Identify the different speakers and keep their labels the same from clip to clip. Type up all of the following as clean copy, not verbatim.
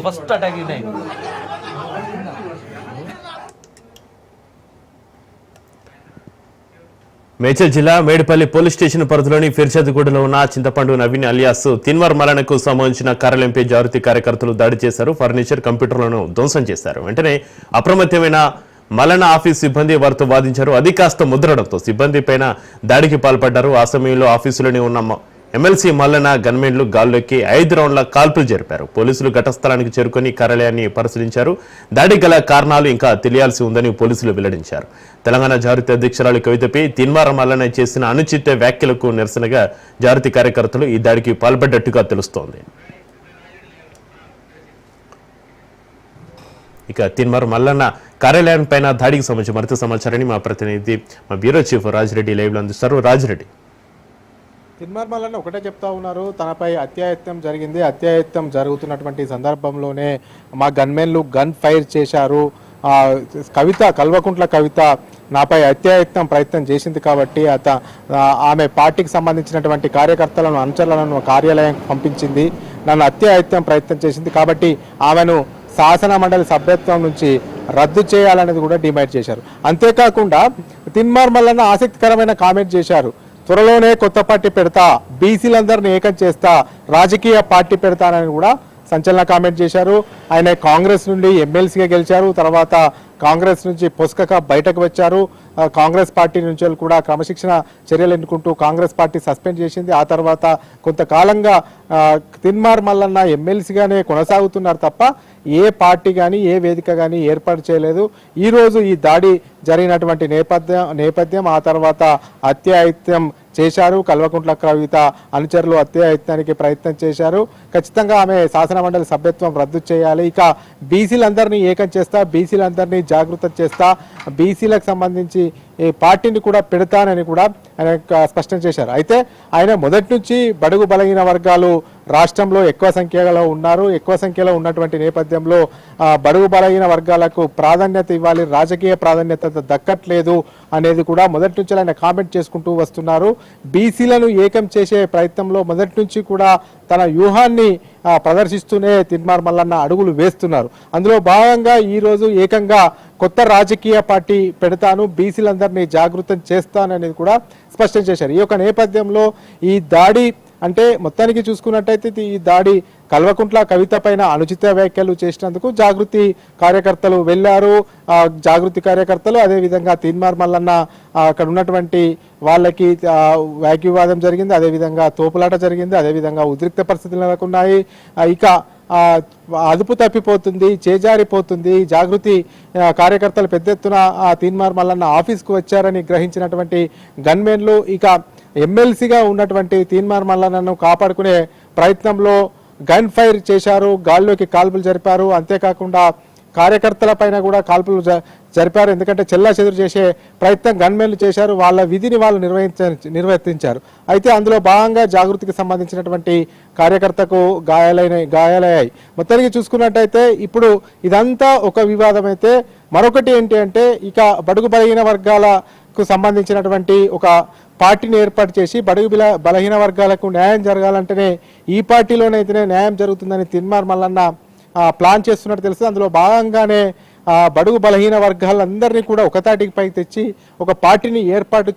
Speaker 1: First attack
Speaker 2: Medchal జిల్లా Medipalli police station పరిధిలోని ఫిర్షాద్గూడలో ఉన్న చింతపండు నవీన్ అలియాస్ తిన్వర్ మలనకు సంబంధించిన కార్యాలయంపై జాగృతి కార్యకర్తలు దాడి చేశారు. ఫర్నిచర్, కంప్యూటర్లను ధ్వంసం చేశారు. వెంటనే అప్రమత్తమైన మలన ఆఫీస్ సిబ్బంది వారితో వాదించారు. అది కాస్త ముద్రడంతో సిబ్బంది పైన దాడికి పాల్పడ్డారు. ఆ సమయంలో ఆఫీసులోనే ఉన్న ఎమ్మెల్సీ మల్లన గన్మెన్లు గాల్లోకి 5 రౌండ్ల కాల్పులు జరిపారు. పోలీసులు ఘటస్థలానికి చేరుకుని కార్యాలయాన్ని పరిశీలించారు. దాడి గల కారణాలు ఇంకా తెలియాల్సి ఉందని పోలీసులు వెల్లడించారు. తెలంగాణ జాగృతి అధ్యక్షురాలు కవితపై తిన్మార మల్లన చేసిన అనుచిత వ్యాఖ్యలకు నిరసనగా జాగృతి కార్యకర్తలు ఈ దాడికి పాల్పడ్డట్టుగా తెలుస్తోంది. ఇక తిన్మార మల్లన్న కార్యాలయం పైన దాడికి సంబంధించి మరింత సమాచారాన్ని మా ప్రతినిధి మా బ్యూరో చీఫ్ రాజిరెడ్డి లైవ్ లో అందిస్తారు. రాజిరెడ్డి,
Speaker 3: తిన్మార్ మల్లన్న ఒకటే చెప్తా ఉన్నారు, తనపై అత్యాయత్నం జరిగింది. అత్యాయత్నం జరుగుతున్నటువంటి సందర్భంలోనే మా గన్మెన్లు గన్ ఫైర్ చేశారు. కల్వకుంట్ల కవిత నాపై అత్యాయత్నం ప్రయత్నం చేసింది కాబట్టి ఆమె పార్టీకి సంబంధించినటువంటి కార్యకర్తలను, అనుచరులను కార్యాలయం పంపించింది. నన్ను అత్యాయత్నం ప్రయత్నం చేసింది కాబట్టి ఆమెను శాసన మండలి సభ్యత్వం నుంచి రద్దు చేయాలనేది కూడా డిమాండ్ చేశారు. అంతేకాకుండా తిన్మార్ మల్లన్న ఆసక్తికరమైన కామెంట్ చేశారు. త్వరలోనే కొత్త పార్టీ పెడతా, బీసీలందరినీ ఏకం చేస్తా, రాజకీయ పార్టీ పెడతానని కూడా సంచలన కామెంట్ చేశారు. ఆయన కాంగ్రెస్ నుండి ఎమ్మెల్సీగా గెలిచారు. తర్వాత కాంగ్రెస్ నుంచి పొస్కక బయటకు వచ్చారు. కాంగ్రెస్ పార్టీ నుంచి కూడా క్రమశిక్షణ చర్యలు ఎన్నుకుంటూ కాంగ్రెస్ పార్టీ సస్పెండ్ చేసింది. ఆ తర్వాత కొంతకాలంగా తిన్మార్ మల్లన్న ఎమ్మెల్సీగానే కొనసాగుతున్నారు తప్ప ఏ పార్టీ కానీ ఏ వేదిక కానీ ఏర్పాటు చేయలేదు. ఈరోజు ఈ దాడి జరిగినటువంటి నేపథ్యం ఆ తర్వాత అత్యాయత్నం చేశారు. కల్వకుంట్ల కవిత అనుచరులు అత్యాయత్నానికి ప్రయత్నం చేశారు. ఖచ్చితంగా ఆమె శాసనమండలి సభ్యత్వం రద్దు చేయాలి. ఇక బీసీలందరినీ ఏకం చేస్తా, బీసీలందరినీ జాగృతం చేస్తా, బీసీలకు సంబంధించి ఈ పార్టీని కూడా పెడతానని కూడా ఆయన స్పష్టం చేశారు. అయితే ఆయన మొదటి నుంచి బడుగు బలహీన వర్గాలు రాష్ట్రంలో ఎక్కువ సంఖ్యలో ఉన్నారు. ఎక్కువ సంఖ్యలో ఉన్నటువంటి నేపథ్యంలో బడుగు బలహీన వర్గాలకు ప్రాధాన్యత ఇవ్వాలి, రాజకీయ ప్రాధాన్యత దక్కట్లేదు అనేది కూడా మొదటి నుంచి ఆయన కామెంట్ చేసుకుంటూ వస్తున్నారు. బీసీలను ఏకం చేసే ప్రయత్నంలో మొదటి నుంచి కూడా తన వ్యూహాన్ని ప్రదర్శిస్తూనే తిన్మార్ మల్లన్న అడుగులు వేస్తున్నారు. అందులో భాగంగా ఈరోజు ఏకంగా కొత్త రాజకీయ పార్టీ పెడతాను, బీసీలందరినీ జాగృతం చేస్తాననేది కూడా స్పష్టం చేశారు. ఈ యొక్క నేపథ్యంలో ఈ దాడి అంటే మొత్తానికి చూసుకున్నట్టయితే ఈ దాడి కల్వకుంట్ల కవిత పైన అనుచిత వ్యాఖ్యలు చేసినందుకు జాగృతి కార్యకర్తలు వెళ్లారు. జాగృతి కార్యకర్తలు అదేవిధంగా తిన్మార్ మల్లన్న అక్కడ ఉన్నటువంటి వాళ్ళకి వాగ్వివాదం జరిగింది, అదేవిధంగా తోపులాట జరిగింది, అదేవిధంగా ఉద్రిక్త పరిస్థితులు నెలకొన్నాయి. ఇక అదుపు తప్పిపోతుంది, చేజారిపోతుంది. జాగృతి కార్యకర్తలు పెద్ద ఎత్తున తిన్మార్ మల్లన్న ఆఫీస్కు వచ్చారని గ్రహించినటువంటి గన్మెన్లు ఇక ఎమ్మెల్సీగా ఉన్నటువంటి తిన్మార్ మల్లన్నను కాపాడుకునే ప్రయత్నంలో గన్ ఫైర్ చేశారు, గాల్లోకి కాల్పులు జరిపారు. అంతేకాకుండా కార్యకర్తల పైన కూడా కాల్పులు జరిపారు. ఎందుకంటే చెల్లా చెదురు చేసే ప్రయత్నం గన్మెన్లు చేశారు. వాళ్ళ విధిని వాళ్ళు నిర్వర్తించారు. అయితే అందులో భాగంగా జాగృతికి సంబంధించినటువంటి కార్యకర్తకు గాయాలయ్యాయి. మొత్తానికి చూసుకున్నట్టయితే ఇప్పుడు ఇదంతా ఒక వివాదం అయితే, మరొకటి ఏంటి అంటే ఇక బడుగు బలహీన వర్గాలకు సంబంధించినటువంటి ఒక పార్టీని ఏర్పాటు చేసి బడుగు బలహీన వర్గాలకు న్యాయం జరగాలంటేనే ఈ పార్టీలోనైతేనే న్యాయం జరుగుతుందని తిన్మార్ మల్లన్న ప్లాన్ చేస్తున్నట్టు తెలుస్తుంది. అందులో భాగంగానే బడుగు బలహీన వర్గాలందరినీ కూడా ఒకతాటికి పై తెచ్చి ఒక పార్టీని ఏర్పాటు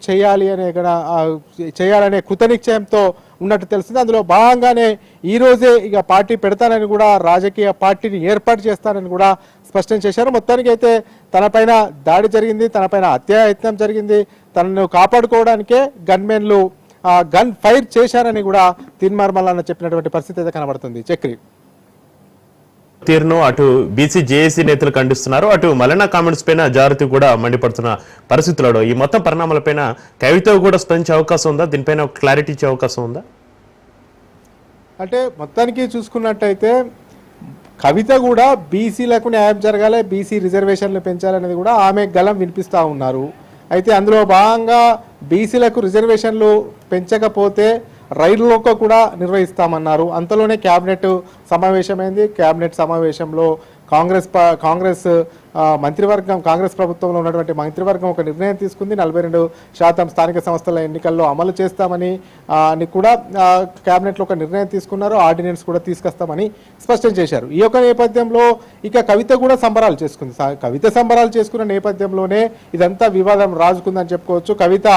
Speaker 3: చేయాలనే కృతనిశ్చయంతో ఉన్నట్టు తెలుస్తుంది. అందులో భాగంగానే ఈరోజే ఇక పార్టీ పెడతానని కూడా, రాజకీయ పార్టీని ఏర్పాటు చేస్తానని కూడా స్పష్టం చేశారు. మొత్తానికి అయితే తనపైన దాడి జరిగింది, తనపైన హత్యాయత్నం జరిగింది, తనను కాపాడుకోవడానికే గన్మెన్లు గన్ ఫైర్ చేశారని కూడా తిన్మార్ మల్లన్న చెప్పినటువంటి పరిస్థితి అయితే కనబడుతుంది. చక్రి
Speaker 2: తీరును అటు బీసీ జేఏసీ నేతలు ఖండిస్తున్నారు, అటు మల్లన్న కామెంట్స్ పైన జాగృతి కూడా మండిపడుతున్న పరిస్థితులలో ఈ మొత్తం పరిణామాలపైన కవిత కూడా స్పందించే అవకాశం ఉందా? దీనిపైన క్లారిటీ ఇచ్చే అవకాశం ఉందా?
Speaker 3: అంటే మొత్తానికి చూసుకున్నట్టయితే కవిత కూడా బీసీలకు న్యాయం జరగాలి, బీసీ రిజర్వేషన్లు పెంచాలనేది కూడా ఆమె గలం వినిపిస్తూ ఉన్నారు. అయితే అందులో భాగంగా బీసీలకు రిజర్వేషన్లు పెంచకపోతే రైళ్లలో కూడా నిర్వహిస్తామన్నారు. అంతలోనే క్యాబినెట్ సమావేశమైంది. క్యాబినెట్ సమావేశంలో కాంగ్రెస్ మంత్రివర్గం కాంగ్రెస్ ప్రభుత్వంలో ఉన్నటువంటి మంత్రివర్గం ఒక నిర్ణయం తీసుకుంది. 42% స్థానిక సంస్థల ఎన్నికల్లో అమలు చేస్తామని అని కూడా కేబినెట్లో ఒక నిర్ణయం తీసుకున్నారు. ఆర్డినెన్స్ కూడా తీసుకొస్తామని స్పష్టం చేశారు. ఈ యొక్క నేపథ్యంలో ఇక కవిత కూడా సంబరాలు చేసుకుంది. కవిత సంబరాలు చేసుకున్న నేపథ్యంలోనే ఇదంతా వివాదం రాజుకుందని చెప్పుకోవచ్చు. కవిత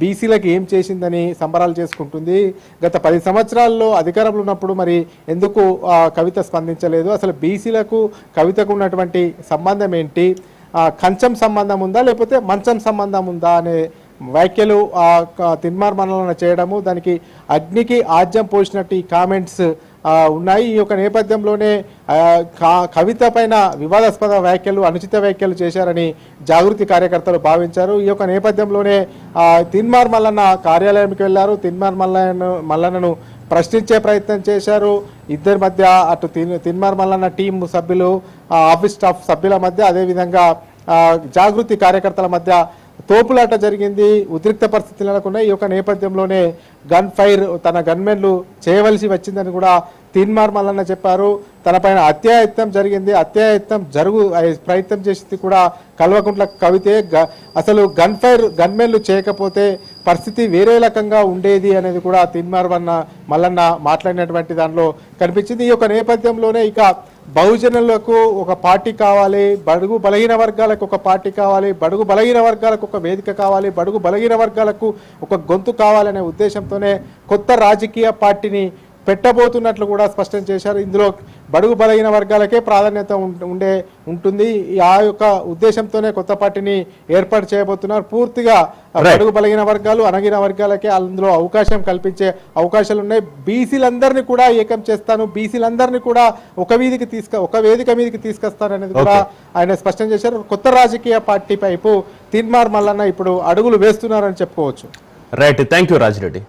Speaker 3: బీసీలకు ఏం చేసిందని సంబరాలు చేసుకుంటుంది. గత 10 సంవత్సరాల్లో అధికారంలో ఉన్నప్పుడు మరి ఎందుకు కవిత స్పందించలేదు, అసలు బీసీలకు కవితకు ఉన్నటువంటి సంబంధం ఏంటి, కంచం సంబంధం ఉందా లేకపోతే మంచం సంబంధం ఉందా అనే వ్యాఖ్యలు తిన్మార్ మండలంలో చేయడము, దానికి అగ్నికి ఆజ్యం పోసినట్టు ఈ కామెంట్స్ ఉన్నాయి. ఈ యొక్క నేపథ్యంలోనే కవిత పైన వివాదాస్పద వ్యాఖ్యలు, అనుచిత వ్యాఖ్యలు చేశారని జాగృతి కార్యకర్తలు భావించారు. ఈ యొక్క నేపథ్యంలోనే తిన్మార్ మల్లన్న కార్యాలయానికి వెళ్లారు. తిన్మార్ మల్లన్నను ప్రశ్నించే ప్రయత్నం చేశారు. ఇద్దరి మధ్య అటు తిన్మార్ మల్లన్న టీం సభ్యులు, ఆఫీస్ స్టాఫ్ సభ్యుల మధ్య, అదేవిధంగా జాగృతి కార్యకర్తల మధ్య తోపులాట జరిగింది. ఉద్రిక్త పరిస్థితులు నెలకొన్నాయి. ఈ యొక్క నేపథ్యంలోనే గన్ ఫైర్ తన గన్మెన్లు చేయవలసి వచ్చిందని కూడా తిన్మార్ మల్లన్న చెప్పారు. తన పైన అత్యాయత్నం జరిగింది, అత్యాయత్నం ప్రయత్నం చేసింది కూడా కల్వకుంట్ల కవితే. అసలు గన్మెన్లు చేయకపోతే పరిస్థితి వేరే రకంగా ఉండేది అనేది కూడా తిన్మార్ మల్లన్న మాట్లాడినటువంటి దానిలో కనిపించింది. ఈ యొక్క నేపథ్యంలోనే ఇక బహుజనులకు ఒక పార్టీ కావాలి, బడుగు బలహీన వర్గాలకు ఒక పార్టీ కావాలి, బడుగు బలహీన వర్గాలకు ఒక వేదిక కావాలి, బడుగు బలహీన వర్గాలకు ఒక గొంతు కావాలనే ఉద్దేశంతోనే కొత్త రాజకీయ పార్టీని పెట్టబోతున్నట్లు కూడా స్పష్టం చేశారు. ఇందులో బడుగు బలహీన వర్గాలకే ప్రాధాన్యత ఉంటుంది. ఆ యొక్క ఉద్దేశంతోనే కొత్త పార్టీని ఏర్పాటు చేయబోతున్నారు. పూర్తిగా బడుగు బలహీన వర్గాలు, అణగిన వర్గాలకే అందులో అవకాశం కల్పించే అవకాశాలు ఉన్నాయి. బీసీలందరినీ కూడా ఏకం చేస్తాను, బీసీలందరినీ కూడా ఒక వేదిక మీదకి తీసుకొస్తాను అనేది కూడా ఆయన స్పష్టం చేశారు. కొత్త రాజకీయ పార్టీ వైపు తిన్మార్ మల్లన్న ఇప్పుడు అడుగులు వేస్తున్నారని చెప్పుకోవచ్చు.
Speaker 2: Right, thank you Rajireddy.